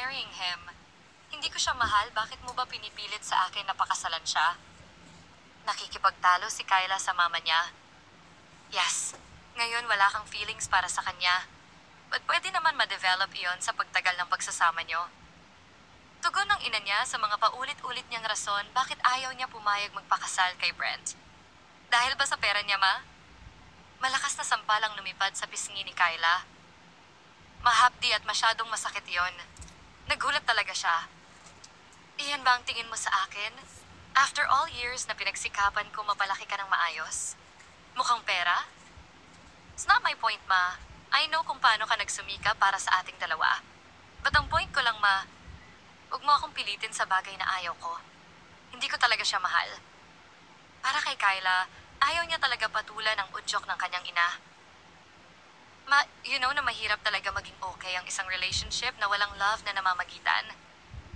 marrying him. Hindi ko siya mahal, bakit mo ba pinipilit sa akin na pakasalan siya? Nakikipagtalo si Kyla sa mama niya. Yes, ngayon wala kang feelings para sa kanya. But pwede naman ma-develop iyon sa pagtagal ng pagsasama niyo. Tugon ng ina niya sa mga paulit-ulit niyang rason bakit ayaw niya pumayag magpakasal kay Brent. Dahil ba sa pera niya, ma? Malakas na sampalang lumipad sa pisngi ni Kyla. Mahapdi at masyadong masakit yon. Nagulat talaga siya. Iyan ba ang tingin mo sa akin? After all years na pinagsikapan ko mapalaki ka ng maayos. Mukhang pera? It's not my point, ma. I know kung paano ka nagsumika para sa ating dalawa. But ang point ko lang, ma, huwag mo akong pilitin sa bagay na ayaw ko. Hindi ko talaga siya mahal. Para kay Kyla, ayaw niya talaga patulan ang udyok ng kanyang ina. Ma, you know na mahirap talaga maging okay ang isang relationship na walang love na namamagitan.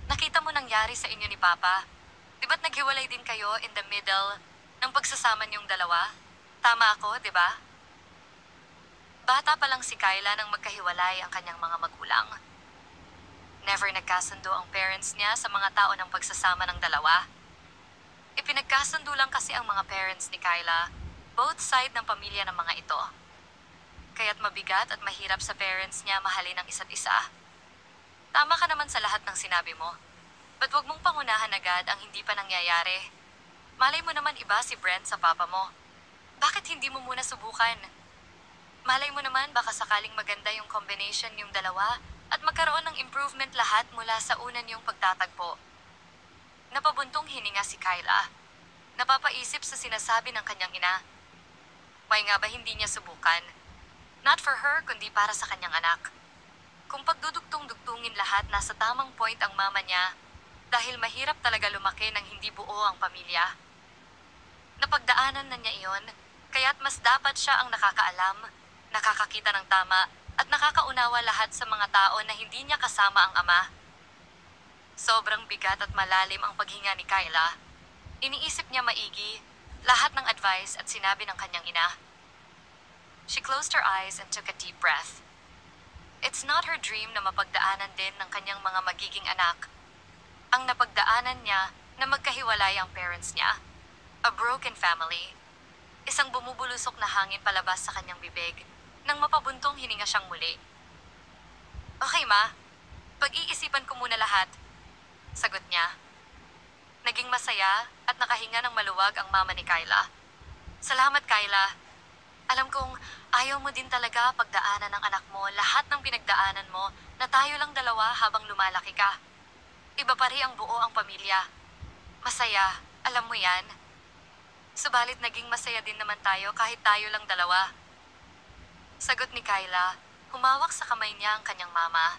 Nakita mo nangyari sa inyo ni Papa. Di ba't naghiwalay din kayo in the middle ng pagsasama niyong dalawa? Tama ako, di ba? Bata pa lang si Kyla nang magkahiwalay ang kanyang mga magulang. Never nagkasundo ang parents niya sa mga tao ng pagsasama ng dalawa. Ipinagkasundo lang kasi ang mga parents ni Kyla, both side ng pamilya ng mga ito. Kaya't mabigat at mahirap sa parents niya mahalin ang isa't isa. Tama ka naman sa lahat ng sinabi mo. But wag mong pangunahan agad ang hindi pa nangyayari. Malay mo naman iba si Brent sa papa mo. Bakit hindi mo muna subukan? Malay mo naman baka sakaling maganda yung combination yung dalawa at magkaroon ng improvement lahat mula sa unan yung pagtatagpo. Napabuntong hininga si Kyla. Napapaisip sa sinasabi ng kanyang ina. May nga ba hindi niya subukan? Not for her, kundi para sa kanyang anak. Kung pagdudugtong-dugtungin lahat, nasa tamang point ang mama niya dahil mahirap talaga lumaki ng hindi buo ang pamilya. Napagdaanan na niya iyon, kaya't mas dapat siya ang nakakaalam, nakakakita ng tama, at nakakaunawa lahat sa mga tao na hindi niya kasama ang ama. Sobrang bigat at malalim ang paghinga ni Kyla. Iniisip niya maigi lahat ng advice at sinabi ng kanyang ina. She closed her eyes and took a deep breath. It's not her dream na mapagdaanan din ng kanyang mga magiging anak. Ang napagdaanan niya na magkahiwalay ang parents niya. A broken family. Isang bumubulusok na hangin palabas sa kanyang bibig nang mapabuntong hininga siyang muli. Okay, ma. Pag-iisipan ko muna lahat. Sagot niya. Naging masaya at nakahinga ng maluwag ang mama ni Kyla. Salamat, Kyla. Alam kong ayaw mo din talaga pagdaanan ng anak mo lahat ng pinagdaanan mo na tayo lang dalawa habang lumalaki ka. Iba pa rin ang buo ang pamilya. Masaya, alam mo yan. Subalit naging masaya din naman tayo kahit tayo lang dalawa. Sagot ni Kyla, humawak sa kamay niya ang kanyang mama.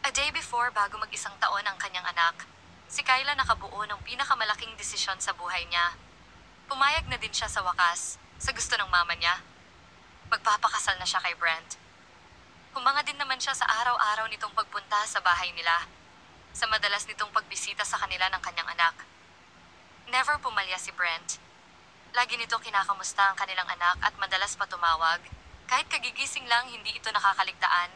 A day before bago mag-isang taon ang kanyang anak, si Kyla nakabuo ng pinakamalaking desisyon sa buhay niya. Pumayag na din siya sa wakas, sa gusto ng mama niya. Magpapakasal na siya kay Brent. Humanga din naman siya sa araw-araw nitong pagpunta sa bahay nila, sa madalas nitong pagbisita sa kanila ng kanyang anak. Never pumalya si Brent. Lagi nito kinakamusta ang kanilang anak at madalas pa tumawag. Kahit kagigising lang, hindi ito nakakaligtaan.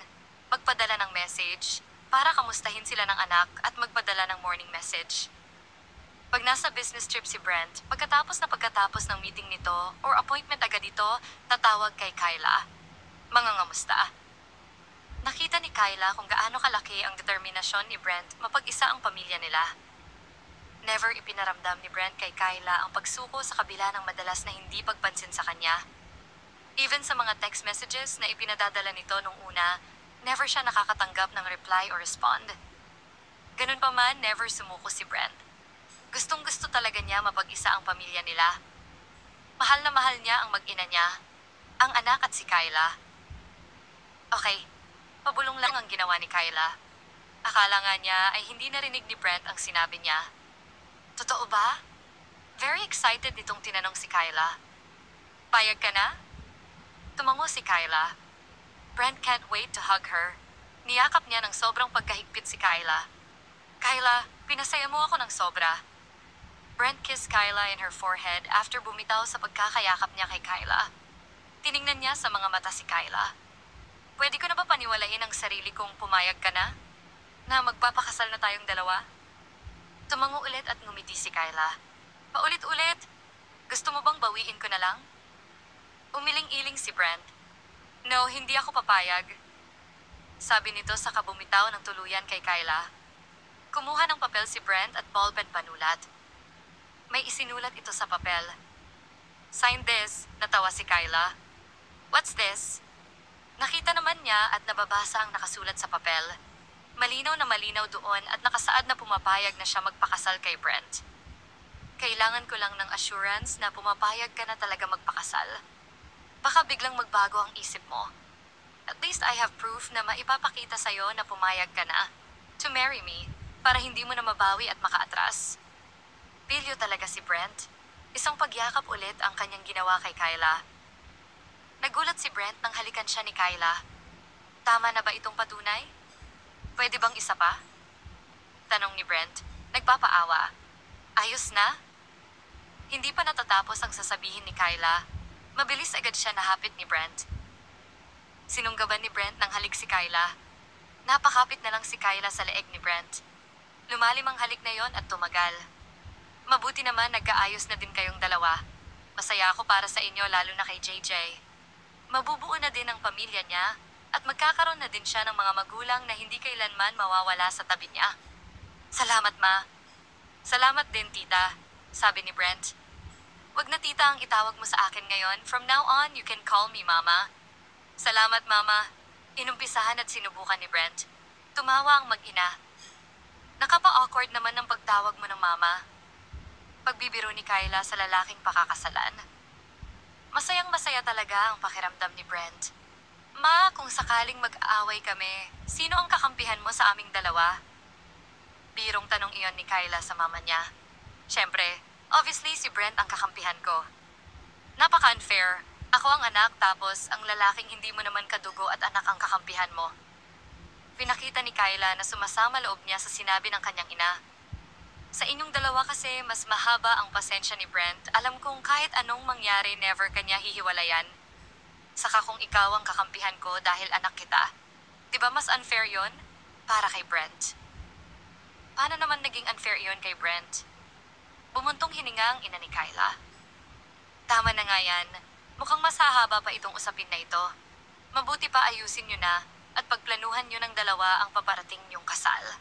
Magpadala ng message para kamustahin sila ng anak at magpadala ng morning message. Pag nasa business trip si Brent, pagkatapos ng meeting nito or appointment agad ito, tatawag kay Kyla. Mangangamusta. Nakita ni Kyla kung gaano kalaki ang determinasyon ni Brent mapag-isa ang pamilya nila. Never ipinaramdam ni Brent kay Kyla ang pagsuko sa kabila ng madalas na hindi pagpansin sa kanya. Even sa mga text messages na ipinadadala nito nung una, never siya nakakatanggap ng reply or respond. Ganun pa man, never sumuko si Brent. Gustong-gusto talaga niya mapag-isa ang pamilya nila. Mahal na mahal niya ang mag-ina niya, ang anak at si Kyla. Okay, pabulong lang ang ginawa ni Kyla. Akala nga niya ay hindi narinig ni Brent ang sinabi niya. Totoo ba? Very excited nitong tinanong si Kyla. Payag ka na? Tumango si Kyla. Brent can't wait to hug her. Niyakap niya ng sobrang pagkahigpit si Kyla. Kyla, pinasaya mo ako ng sobra. Brent kissed Kyla in her forehead after bumitaw sa pagkakayakap niya kay Kyla. Tiningnan niya sa mga mata si Kyla. Pwede ko na ba paniwalain ang sarili kong pumayag ka na? Na magpapakasal na tayong dalawa? Tumango ulit at ngumiti si Kyla. Paulit-ulit. Gusto mo bang bawiin ko na lang? Umiling-iling si Brent. No, hindi ako papayag. Sabi nito sa kabumitaw ng tuluyan kay Kyla. Kumuha ng papel si Brent at ballpen panulat. May isinulat ito sa papel. Sign this, natawa si Kyla. What's this? Nakita naman niya at nababasa ang nakasulat sa papel. Malinaw na malinaw doon at nakasaad na pumapayag na siya magpakasal kay Brent. Kailangan ko lang ng assurance na pumapayag ka na talaga magpakasal. Baka biglang magbago ang isip mo. At least I have proof na maipapakita sa'yo na pumayag ka na to marry me para hindi mo na mabawi at makaatras. Pilyo talaga si Brent. Isang pagyakap ulit ang kanyang ginawa kay Kyla. Nagulat si Brent nang halikan siya ni Kyla. Tama na ba itong patunay? Pwede bang isa pa? Tanong ni Brent, nagpapaawa. Ayos na? Hindi pa natatapos ang sasabihin ni Kyla. Mabilis agad siya nahapit ni Brent. Sinunggaban ni Brent nang halik si Kyla. Napakapit na lang si Kyla sa leeg ni Brent. Lumalim ang halik na yon at tumagal. Mabuti naman nagkaayos na din kayong dalawa. Masaya ako para sa inyo lalo na kay JJ. Mabubuo na din ang pamilya niya at magkakaroon na din siya ng mga magulang na hindi kailanman mawawala sa tabi niya. Salamat, Ma. Salamat din, Tita, sabi ni Brent. Wag na tita ang itawag mo sa akin ngayon. From now on, you can call me Mama. Salamat, Mama. Inumpisahan at sinubukan ni Brent. Tumawa ang mag-ina. Nakapa-awkward naman ang pagtawag mo ng Mama. Pagbibiro ni Kyla sa lalaking pakakasalan. Masayang-masaya talaga ang pakiramdam ni Brent. Ma, kung sakaling mag-aaway kami, sino ang kakampihan mo sa aming dalawa? Birong tanong iyon ni Kyla sa mama niya. Siyempre, obviously si Brent ang kakampihan ko. Napaka-unfair. Ako ang anak tapos ang lalaking hindi mo naman kadugo at anak ang kakampihan mo. Pinakita ni Kyla na sumasama loob niya sa sinabi ng kanyang ina. Sa inyong dalawa kasi mas mahaba ang pasensya ni Brent. Alam kong kahit anong mangyari never kanya hihiwalayan. Saka kung ikaw ang kakampihan ko dahil anak kita. Di ba mas unfair yon? Para kay Brent. Paano naman naging unfair yon kay Brent? Bumuntong hininga ang ina ni Kyla. Tama na nga yan. Mukhang mas hahaba pa itong usapin na ito. Mabuti pa ayusin nyo na at pagplanuhan nyo ng dalawa ang paparating nyong kasal.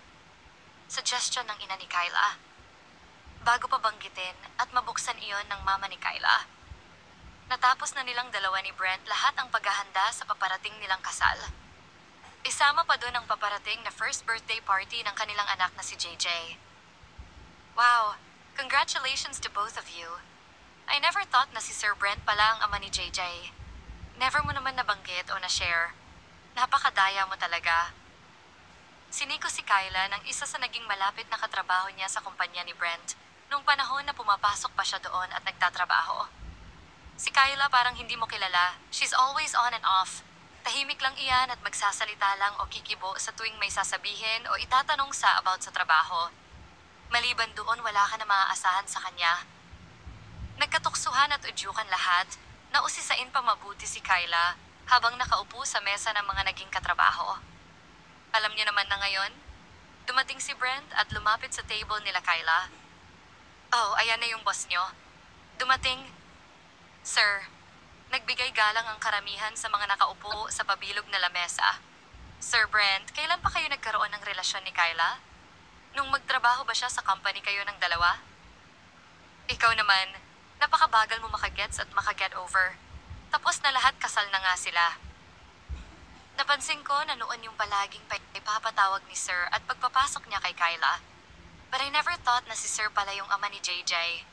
Suggestion ng ina ni Kyla. Bago pa banggitin at mabuksan iyon ng mama ni Kyla. Natapos na nilang dalawa ni Brent lahat ang paghahanda sa paparating nilang kasal. Isama pa doon ang paparating na first birthday party ng kanilang anak na si JJ. Wow! Congratulations to both of you. I never thought na si Sir Brent pala ang ama ni JJ. Never mo naman nabanggit o na-share. Napakadaya mo talaga. Siniko si Kyla ng isa sa naging malapit na katrabaho niya sa kumpanya ni Brent nung panahon na pumapasok pa siya doon at nagtatrabaho. Si Kyla parang hindi mo kilala. She's always on and off. Tahimik lang iyan at magsasalita lang o kikibo sa tuwing may sasabihin o itatanong sa about sa trabaho. Maliban doon, wala ka na maaasahan sa kanya. Nagkatuksuhan at udyukan lahat, nausisain pa mabuti si Kyla habang nakaupo sa mesa ng mga naging katrabaho. Alam niyo naman na ngayon, dumating si Brent at lumapit sa table nila Kyla. Oh, ayan na yung boss niyo. Dumating. Sir, nagbigay galang ang karamihan sa mga nakaupo sa pabilog na lamesa. Sir Brent, kailan pa kayo nagkaroon ng relasyon ni Kyla? Nung magtrabaho ba siya sa company kayo ng dalawa? Ikaw naman, napakabagal mo makagets at makaget over. Tapos na lahat, kasal na nga sila. Napansin ko na noon yung palaging ipapatawag ni Sir at pagpapasok niya kay Kyla. But I never thought na si Sir pala yung ama ni JJ.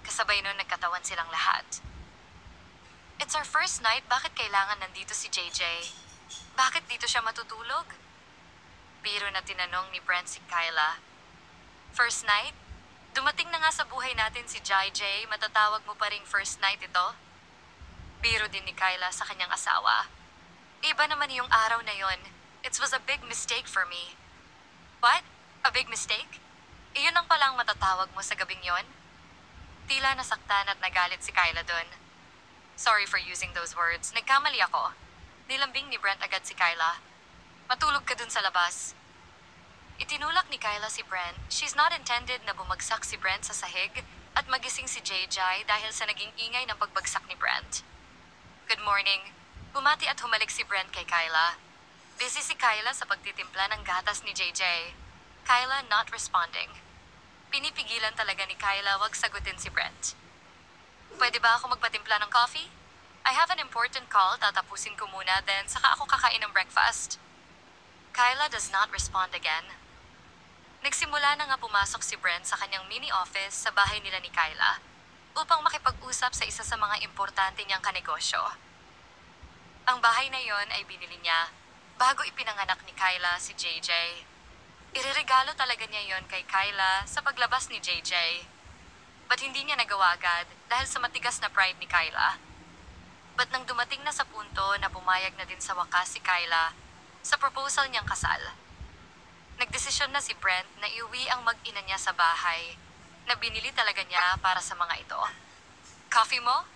Kasabay nun nagkatawan silang lahat. It's our first night, bakit kailangan nandito si JJ? Bakit dito siya matutulog? Biro na tinanong ni Brent si Kyla. First night? Dumating na nga sa buhay natin si JJ, matatawag mo pa ring first night ito? Biro din ni Kyla sa kanyang asawa. Iba naman yung araw na yon. It was a big mistake for me. What? A big mistake? Iyon ang palang matatawag mo sa gabing yon? Tila nasaktan at nagalit si Kyla dun. Sorry for using those words. Nagkamali ako. Nilambing ni Brent agad si Kyla. Matulog ka dun sa labas. Itinulak ni Kyla si Brent. She's not intended na bumagsak si Brent sa sahig at magising si JJ dahil sa naging ingay ng pagbagsak ni Brent. Good morning. Bumati at humalik si Brent kay Kyla. Busy si Kyla sa pagtitimpla ng gatas ni JJ. Kyla not responding. Pinipigilan talaga ni Kyla wag sagutin si Brent. Pwede ba ako magpatimpla ng coffee? I have an important call, tatapusin ko muna, then saka ako kakain ng breakfast. Kyla does not respond again. Nagsimula na nga pumasok si Brent sa kanyang mini office sa bahay nila ni Kyla upang makipag-usap sa isa sa mga importante niyang kanegosyo. Ang bahay na yon ay binili niya bago ipinanganak ni Kyla si JJ. Ireregalo talaga niya yon kay Kyla sa paglabas ni JJ. But hindi niya nagawa agad dahil sa matigas na pride ni Kyla. But nang dumating na sa punto na pumayag na din sa wakas si Kyla sa proposal niyang kasal, nagdesisyon na si Brent na iuwi ang mag-ina niya sa bahay na binili talaga niya para sa mga ito. Coffee mo?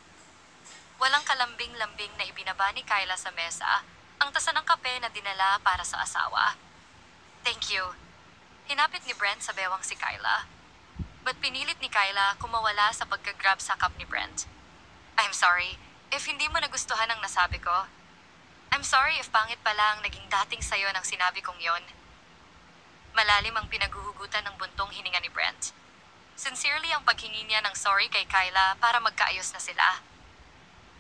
Walang kalambing-lambing na ibinaba ni Kyla sa mesa ang tasa ng kape na dinala para sa asawa. Thank you. Hinapit ni Brent sa bewang si Kyla. But pinilit ni Kyla kumawala sa pagka-grab sa cup ni Brent. I'm sorry if hindi mo nagustuhan ang nasabi ko. I'm sorry if pangit pala ang naging dating sayo ng sinabi kong yon. Malalim ang pinaguhugutan ng buntong hininga ni Brent. Sincerely ang paghingi niya ng sorry kay Kyla para magkaayos na sila.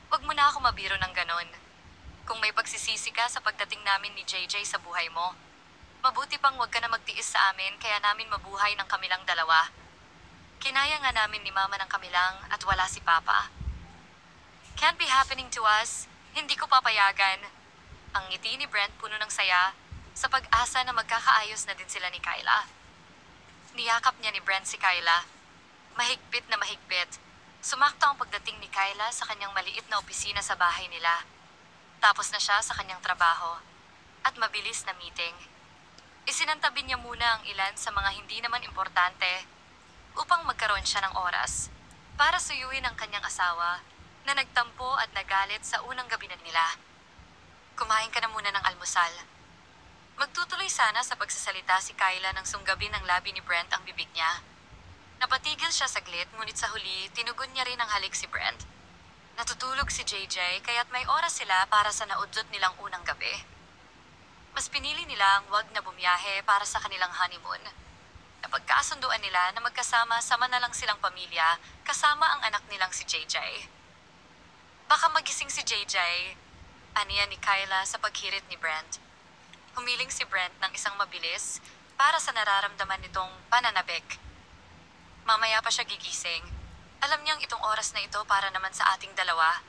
Huwag mo na ako mabiro ng ganon. Kung may pagsisisi ka sa pagdating namin ni JJ sa buhay mo, mabuti pang huwag ka na magtiis sa amin kaya namin mabuhay ng kamilang dalawa. Kinaya nga namin ni Mama ng kamilang at wala si Papa. Can't be happening to us. Hindi ko papayagan. Ang ngiti ni Brent puno ng saya sa pag-asa na magkakaayos na din sila ni Kyla. Niyakap niya ni Brent si Kyla. Mahigpit na mahigpit. Sumakto ang pagdating ni Kyla sa kanyang maliit na opisina sa bahay nila. Tapos na siya sa kanyang trabaho at mabilis na meeting. Isinantabi niya muna ang ilan sa mga hindi naman importante upang magkaroon siya ng oras para suyuin ang kanyang asawa na nagtampo at nagalit sa unang gabi na nila. Kumain ka na muna ng almusal. Magtutuloy sana sa pagsasalita si Kyla nang sunggabin ng labi ni Brent ang bibig niya. Napatigil siya saglit ngunit sa huli tinugon niya rin ang halik si Brent. Natutulog si JJ kaya't may oras sila para sa naudlot nilang unang gabi. Mas pinili nila ang wag na bumiyahe para sa kanilang honeymoon. Napagkasunduan nila na magkasama-sama na lang silang pamilya kasama ang anak nilang si JJ. Baka magising si JJ, aniya ni Kyla sa paghirit ni Brent. Humiling si Brent ng isang mabilis para sa nararamdaman nitong pananabik. Mamaya pa siya gigising. Alam niyang itong oras na ito para naman sa ating dalawa.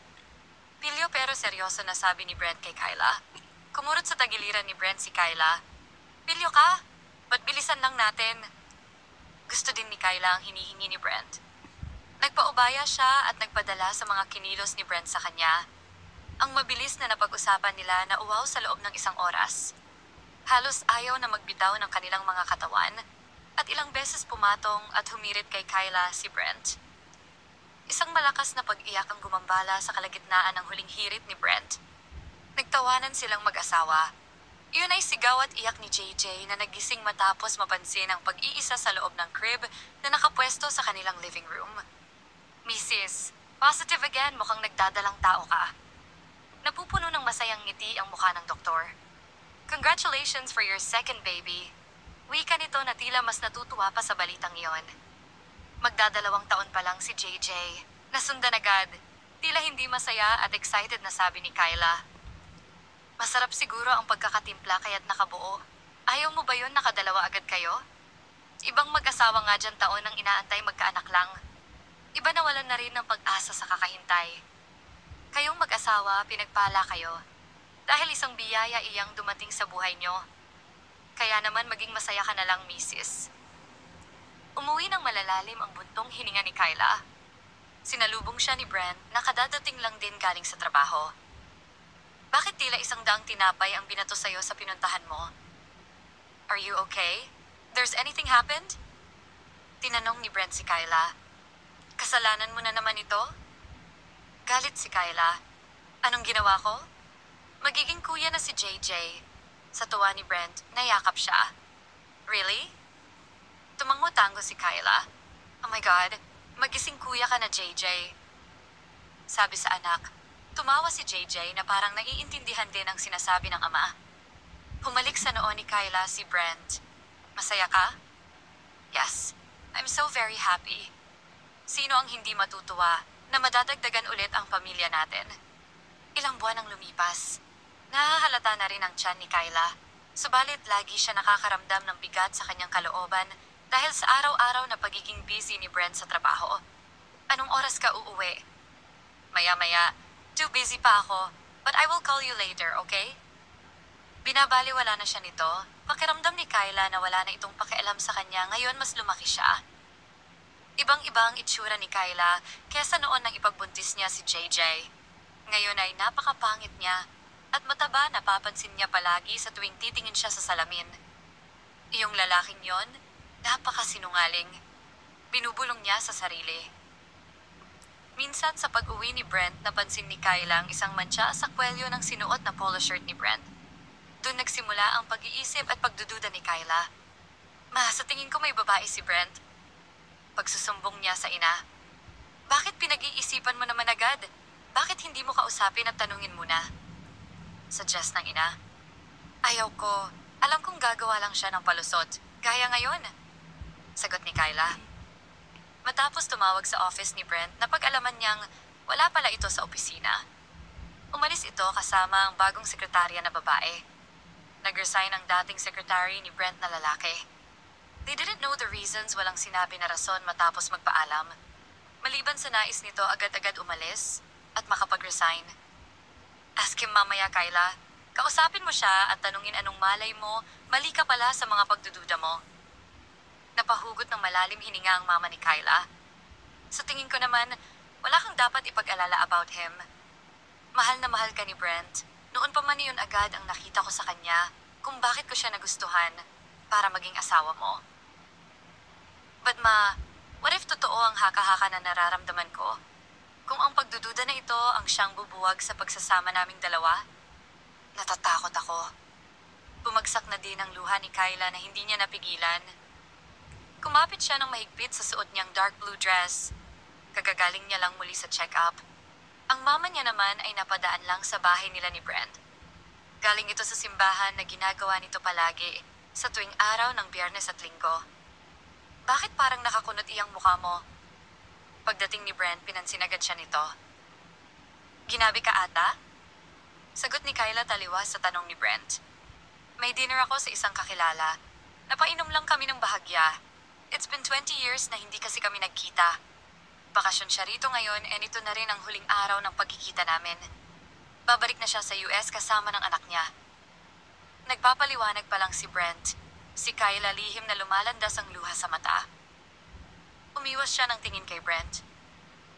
Pilyo pero seryoso na sabi ni Brent kay Kyla. Kumurot sa tagiliran ni Brent si Kyla. Pilyo ka? Ba't bilisan lang natin? Gusto din ni Kyla ang hinihingi ni Brent. Nagpaubaya siya at nagpadala sa mga kinilos ni Brent sa kanya. Ang mabilis na napag-usapan nila na uwaw sa loob ng isang oras. Halos ayaw na magbitaw ng kanilang mga katawan at ilang beses pumatong at humirit kay Kyla si Brent. Isang malakas na pag-iyak ang gumambala sa kalagitnaan ng huling hirit ni Brent. Nagtawanan silang mag-asawa. Iyon ay sigaw at iyak ni JJ na nagising matapos mapansin ang pag-iisa sa loob ng crib na nakapwesto sa kanilang living room. Mrs., positive again, mukhang nagdadalang tao ka. Napupuno ng masayang ngiti ang mukha ng doktor. Congratulations for your second baby. Wika nito na tila mas natutuwa pa sa balitang iyon. Magdadalawang taon pa lang si JJ. Nasundan agad. Tila hindi masaya at excited na sabi ni Kyla. Masarap siguro ang pagkakatimpla kaya't nakabuo. Ayaw mo ba yun nakadalawa agad kayo? Ibang mag-asawa nga dyan taon ang inaantay magkaanak lang. Iba nawalan na rin ng pag-asa sa kakahintay. Kayong mag-asawa, pinagpala kayo. Dahil isang biyaya iyang dumating sa buhay nyo. Kaya naman maging masaya ka na lang, Mrs. Umuwi ng malalalim ang buntong hininga ni Kyla. Sinalubong siya ni Brent na kadadating lang din galing sa trabaho. Bakit tila isang daang tinapay ang binato sa'yo sa pinuntahan mo? Are you okay? There's anything happened? Tinanong ni Brent si Kyla. Kasalanan mo na naman ito? Galit si Kyla. Anong ginawa ko? Magiging kuya na si JJ. Sa tuwa ni Brent, nayakap siya. Really? Tumango-tango si Kyla. Oh my God, magising kuya ka na, JJ. Sabi sa anak. Tumawa si JJ na parang naiintindihan din ang sinasabi ng ama. Humalik sa noo ni Kyla si Brent. Masaya ka? Yes, I'm so very happy. Sino ang hindi matutuwa na madadagdagan ulit ang pamilya natin? Ilang buwan ang lumipas. Nahahalata na rin ang tiyan ni Kyla. Subalit lagi siya nakakaramdam ng bigat sa kanyang kalooban dahil sa araw-araw na pagiging busy ni Brent sa trabaho. Anong oras ka uuwi? Maya-maya, too busy pa ako, but I will call you later, okay? Binabaliwala na siya nito. Pakiramdam ni Kyla na wala na itong pakialam sa kanya, ngayon mas lumaki siya. Ibang-ibang itsura ni Kyla kesa noon nang ipagbuntis niya si JJ. Ngayon ay napakapangit niya at mataba na papansin niya palagi sa tuwing titingin siya sa salamin. Iyong lalaking yon, napakasinungaling. Binubulong niya sa sarili. Minsan sa pag-uwi ni Brent, napansin ni Kyla ang isang mantsa sa kwelyo ng sinuot na polo shirt ni Brent. Doon nagsimula ang pag-iisip at pagdududa ni Kyla. Ma, sa tingin ko may babae si Brent. Pagsusumbong niya sa ina. Bakit pinag-iisipan mo naman agad? Bakit hindi mo kausapin at tanungin muna? Suggest ng ina. Ayaw ko. Alam kong gagawa lang siya ng palusot. Gaya ngayon. Sagot ni Kyla. Matapos tumawag sa office ni Brent, napag-alaman niyang wala pala ito sa opisina. Umalis ito kasama ang bagong sekretarya na babae. Nag-resign ang dating secretary ni Brent na lalaki. They didn't know the reasons, walang sinabi na rason matapos magpaalam. Maliban sa nais nito agad-agad umalis at makapag-resign. Ask him mamaya, Kyla. Kausapin mo siya at tanungin anong malay mo, mali ka pala sa mga pagdududa mo. Napahugot ng malalim hininga ang mama ni Kyla. Sa tingin ko naman, wala kang dapat ipag-alala about him. Mahal na mahal ka ni Brent. Noon pa man iyon agad ang nakita ko sa kanya kung bakit ko siya nagustuhan para maging asawa mo. But ma, what if totoo ang haka-haka na nararamdaman ko? Kung ang pagdududa na ito ang siyang bubuwag sa pagsasama naming dalawa? Natatakot ako. Bumagsak na din ang luha ni Kyla na hindi niya napigilan. Kumapit siya ng mahigpit sa suot niyang dark blue dress. Kagagaling niya lang muli sa check-up. Ang mama niya naman ay napadaan lang sa bahay nila ni Brent. Galing ito sa simbahan na ginagawa nito palagi sa tuwing araw ng Biyernes at Linggo. Bakit parang nakakunot iyang mukha mo? Pagdating ni Brent, pinansin agad siya nito. Ginabi ka ata? Sagot ni Kyla taliwas sa tanong ni Brent. May dinner ako sa isang kakilala. Napainom lang kami ng bahagya. It's been 20 years na hindi kasi kami nagkita. Bakasyon siya rito ngayon and ito na rin ang huling araw ng pagkikita namin. Babalik na siya sa US kasama ng anak niya. Nagpapaliwanag pa lang si Brent. Si Kyla lihim na lumalandas ang luha sa mata. Umiwas siya ng tingin kay Brent.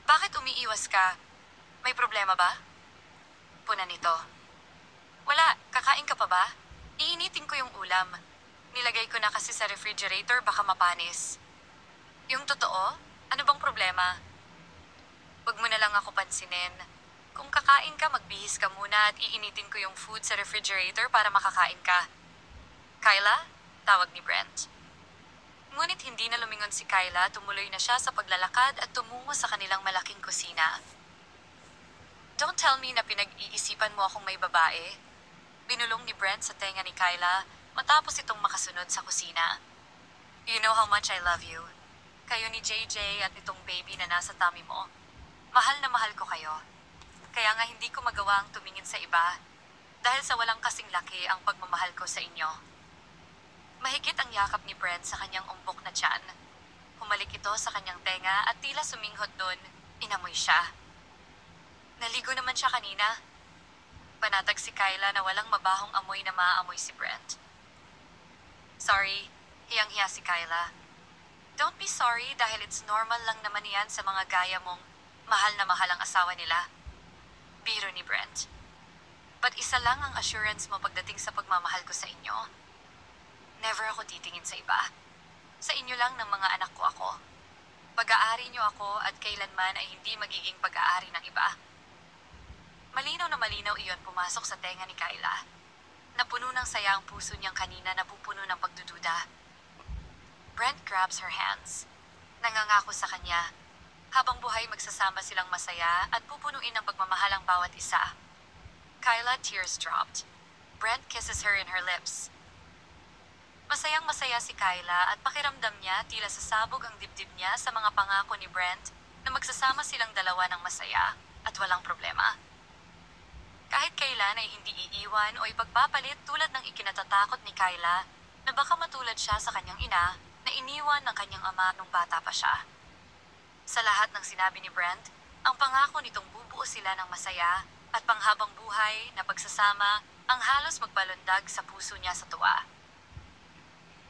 Bakit umiiwas ka? May problema ba? Puna nito. Wala, kakain ka pa ba? Iinitin ko yung ulam. Nilagay ko na kasi sa refrigerator baka mapanis. Yung totoo? Ano bang problema? Huwag mo na lang ako pansinin. Kung kakain ka, magbihis ka muna at iinitin ko yung food sa refrigerator para makakain ka. Kyla? Tawag ni Brent. Ngunit hindi na lumingon si Kyla, tumuloy na siya sa paglalakad at tumungo sa kanilang malaking kusina. Don't tell me na pinag-iisipan mo akong may babae. Binulong ni Brent sa tenga ni Kyla matapos itong makasunod sa kusina. You know how much I love you. Kayo ni JJ at itong baby na nasa tummy mo. Mahal na mahal ko kayo. Kaya nga hindi ko magawa ang tumingin sa iba dahil sa walang kasing laki ang pagmamahal ko sa inyo. Mahigit ang yakap ni Brent sa kanyang umbok na tiyan. Humalik ito sa kanyang tenga at tila suminghot doon, inamoy siya. Naligo naman siya kanina. Panatag si Kyla na walang mabahong amoy na maaamoy si Brent. Sorry, hiyang-hiya si Kyla. Don't be sorry dahil it's normal lang naman yan sa mga gaya mong mahal na mahal ang asawa nila. Biro ni Brent. But isa lang ang assurance mo pagdating sa pagmamahal ko sa inyo. Never ako titingin sa iba. Sa inyo lang ng mga anak ko ako. Pag-aari niyo ako at kailanman ay hindi magiging pag-aari ng iba. Malinaw na malinaw iyon pumasok sa tenga ni Kyla. Napuno ng saya ang puso niyang kanina na pupuno ng pagdududa. grabs her hands. Nangangako sa kanya, habang buhay magsasama silang masaya at pupunuin ng pagmamahal ang bawat isa. Kyla, tears dropped. Brent kisses her in her lips. Masayang masaya si Kyla at pakiramdam niya tila sasabog ang dibdib niya sa mga pangako ni Brent na magsasama silang dalawa ng masaya at walang problema. Kahit kailan ay hindi iiwan o ipagpapalit tulad ng ikinatatakot ni Kyla na baka matulad siya sa kanyang ina na iniwan ng kanyang ama nung bata pa siya. Sa lahat ng sinabi ni Brent, ang pangako nitong bubuo sila ng masaya at panghabang buhay na pagsasama ang halos magbalundag sa puso niya sa tuwa.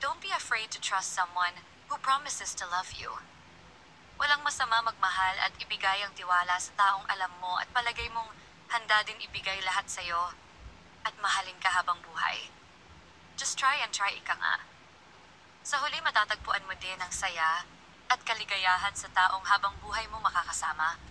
Don't be afraid to trust someone who promises to love you. Walang masama magmahal at ibigay ang tiwala sa taong alam mo at palagay mong handa din ibigay lahat sa'yo at mahalin ka habang buhay. Just try and try, ika nga. Sa huli matatagpuan mo din ang saya at kaligayahan sa taong habang buhay mo makakasama.